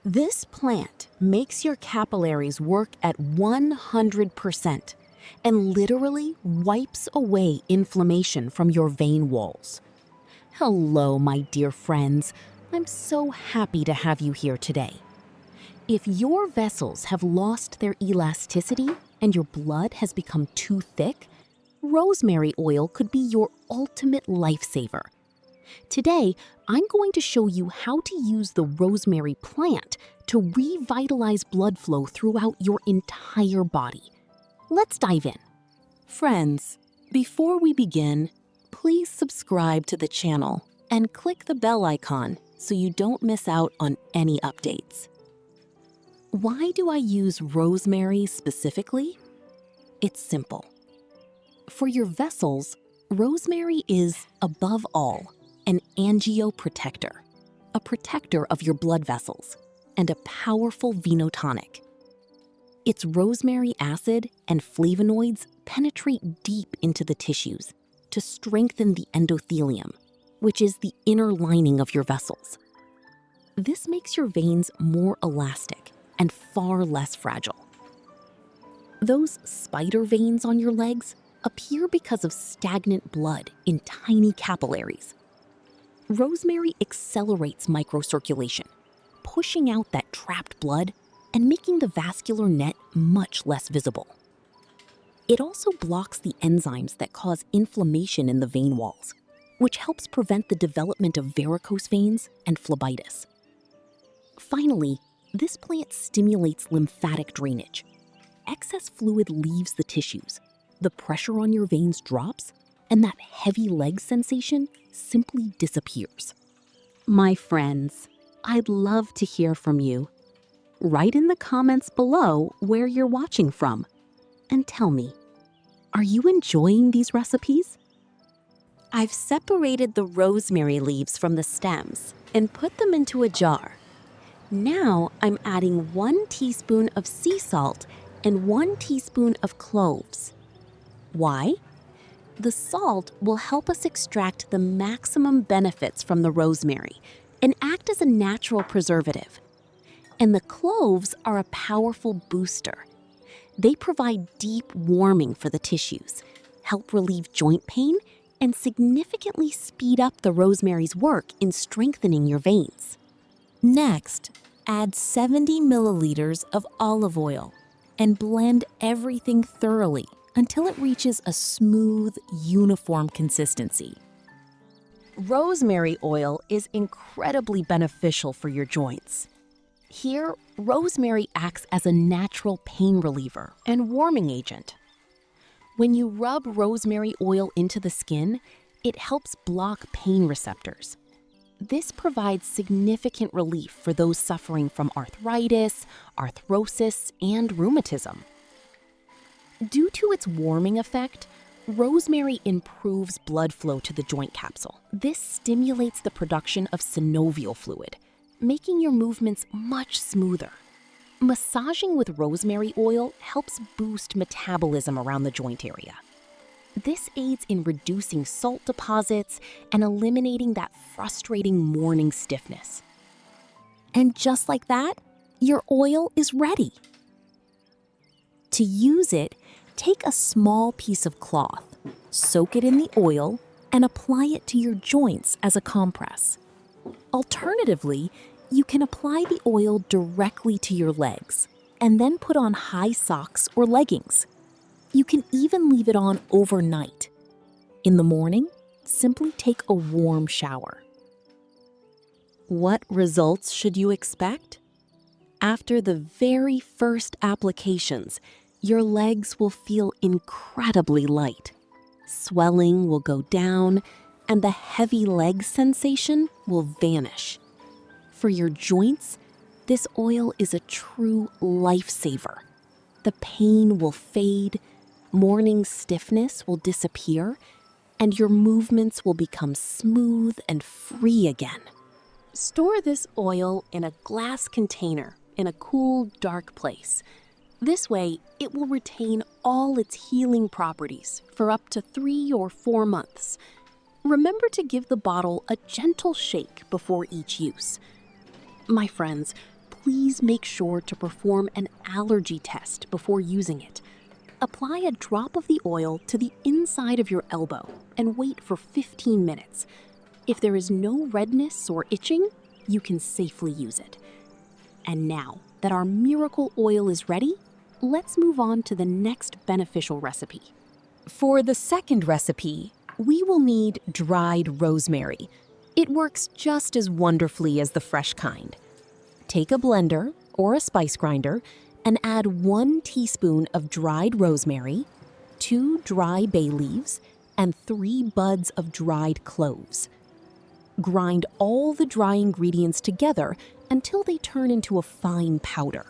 This plant makes your capillaries work at 100% and literally wipes away inflammation from your vein walls. Hello, my dear friends. I'm so happy to have you here today. If your vessels have lost their elasticity and your blood has become too thick, rosemary oil could be your ultimate lifesaver. Today, I'm going to show you how to use the rosemary plant to revitalize blood flow throughout your entire body. Let's dive in. Friends, before we begin, please subscribe to the channel and click the bell icon so you don't miss out on any updates. Why do I use rosemary specifically? It's simple. For your vessels, rosemary is, above all, an angioprotector, a protector of your blood vessels, and a powerful venotonic. Its rosemary acid and flavonoids penetrate deep into the tissues to strengthen the endothelium, which is the inner lining of your vessels. This makes your veins more elastic and far less fragile. Those spider veins on your legs appear because of stagnant blood in tiny capillaries. Rosemary accelerates microcirculation, pushing out that trapped blood and making the vascular net much less visible. It also blocks the enzymes that cause inflammation in the vein walls, which helps prevent the development of varicose veins and phlebitis. Finally, this plant stimulates lymphatic drainage. Excess fluid leaves the tissues, the pressure on your veins drops, and that heavy leg sensation simply disappears. My friends, I'd love to hear from you. Write in the comments below where you're watching from, and tell me, are you enjoying these recipes? I've separated the rosemary leaves from the stems and put them into a jar. Now I'm adding 1 teaspoon of sea salt and 1 teaspoon of cloves. Why? The salt will help us extract the maximum benefits from the rosemary and act as a natural preservative. And the cloves are a powerful booster. They provide deep warming for the tissues, help relieve joint pain, and significantly speed up the rosemary's work in strengthening your veins. Next, add 70 milliliters of olive oil and blend everything thoroughly until it reaches a smooth, uniform consistency. Rosemary oil is incredibly beneficial for your joints. Here, rosemary acts as a natural pain reliever and warming agent. When you rub rosemary oil into the skin, it helps block pain receptors. This provides significant relief for those suffering from arthritis, arthrosis, and rheumatism. Due to its warming effect, rosemary improves blood flow to the joint capsule. This stimulates the production of synovial fluid, making your movements much smoother. Massaging with rosemary oil helps boost metabolism around the joint area. This aids in reducing salt deposits and eliminating that frustrating morning stiffness. And just like that, your oil is ready. To use it, take a small piece of cloth, soak it in the oil, and apply it to your joints as a compress. Alternatively, you can apply the oil directly to your legs and then put on high socks or leggings. You can even leave it on overnight. In the morning, simply take a warm shower. What results should you expect? After the very first applications, your legs will feel incredibly light. Swelling will go down, and the heavy leg sensation will vanish. For your joints, this oil is a true lifesaver. The pain will fade, morning stiffness will disappear, and your movements will become smooth and free again. Store this oil in a glass container in a cool, dark place. This way, it will retain all its healing properties for up to 3 or 4 months. Remember to give the bottle a gentle shake before each use. My friends, please make sure to perform an allergy test before using it. Apply a drop of the oil to the inside of your elbow and wait for 15 minutes. If there is no redness or itching, you can safely use it. And now that our miracle oil is ready, let's move on to the next beneficial recipe. For the second recipe, we will need dried rosemary. It works just as wonderfully as the fresh kind. Take a blender or a spice grinder and add 1 teaspoon of dried rosemary, 2 dry bay leaves, and 3 buds of dried cloves. Grind all the dry ingredients together until they turn into a fine powder.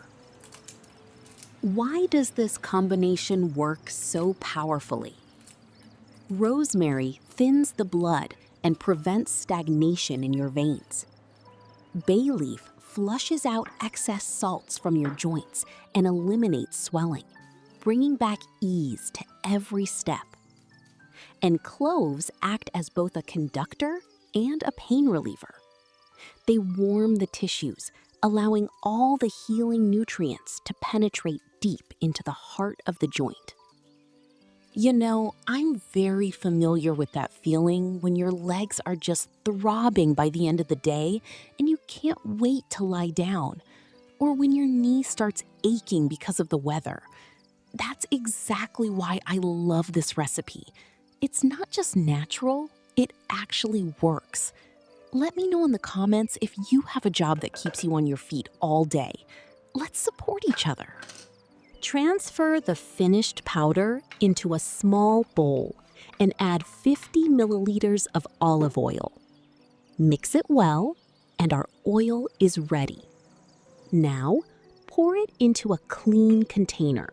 Why does this combination work so powerfully? Rosemary thins the blood and prevents stagnation in your veins. Bay leaf flushes out excess salts from your joints and eliminates swelling, bringing back ease to every step. And cloves act as both a conductor and a pain reliever. They warm the tissues, allowing all the healing nutrients to penetrate deep into the heart of the joint. You know, I'm very familiar with that feeling when your legs are just throbbing by the end of the day and you can't wait to lie down, or when your knee starts aching because of the weather. That's exactly why I love this recipe. It's not just natural, it actually works. Let me know in the comments if you have a job that keeps you on your feet all day. Let's support each other. Transfer the finished powder into a small bowl and add 50 milliliters of olive oil. Mix it well, and our oil is ready. Now, pour it into a clean container.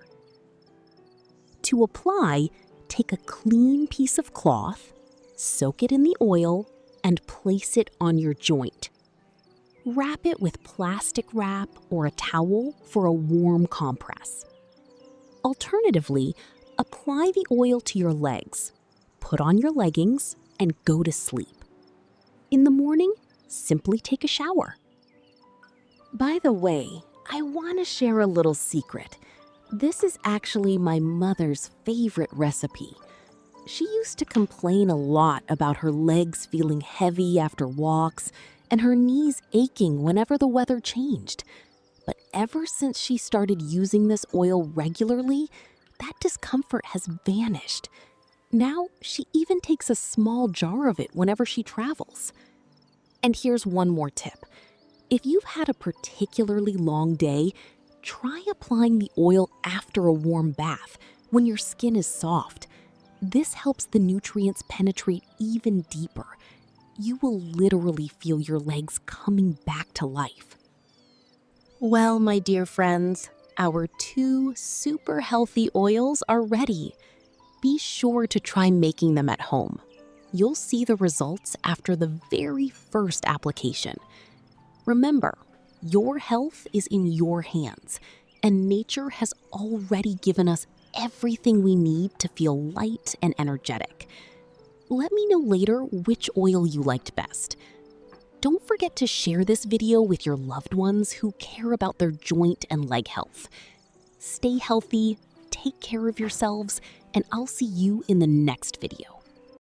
To apply, take a clean piece of cloth, soak it in the oil, and place it on your joint. Wrap it with plastic wrap or a towel for a warm compress. Alternatively, apply the oil to your legs, put on your leggings, and go to sleep. In the morning, simply take a shower. By the way, I want to share a little secret. This is actually my mother's favorite recipe. She used to complain a lot about her legs feeling heavy after walks and her knees aching whenever the weather changed. But ever since she started using this oil regularly, that discomfort has vanished. Now, she even takes a small jar of it whenever she travels. And here's one more tip. If you've had a particularly long day, try applying the oil after a warm bath when your skin is soft. This helps the nutrients penetrate even deeper. You will literally feel your legs coming back to life. Well, my dear friends, our 2 super healthy oils are ready. Be sure to try making them at home. You'll see the results after the very first application. Remember, your health is in your hands, and nature has already given us everything we need to feel light and energetic. Let me know later which oil you liked best. Don't forget to share this video with your loved ones who care about their joint and leg health. Stay healthy, take care of yourselves, and I'll see you in the next video.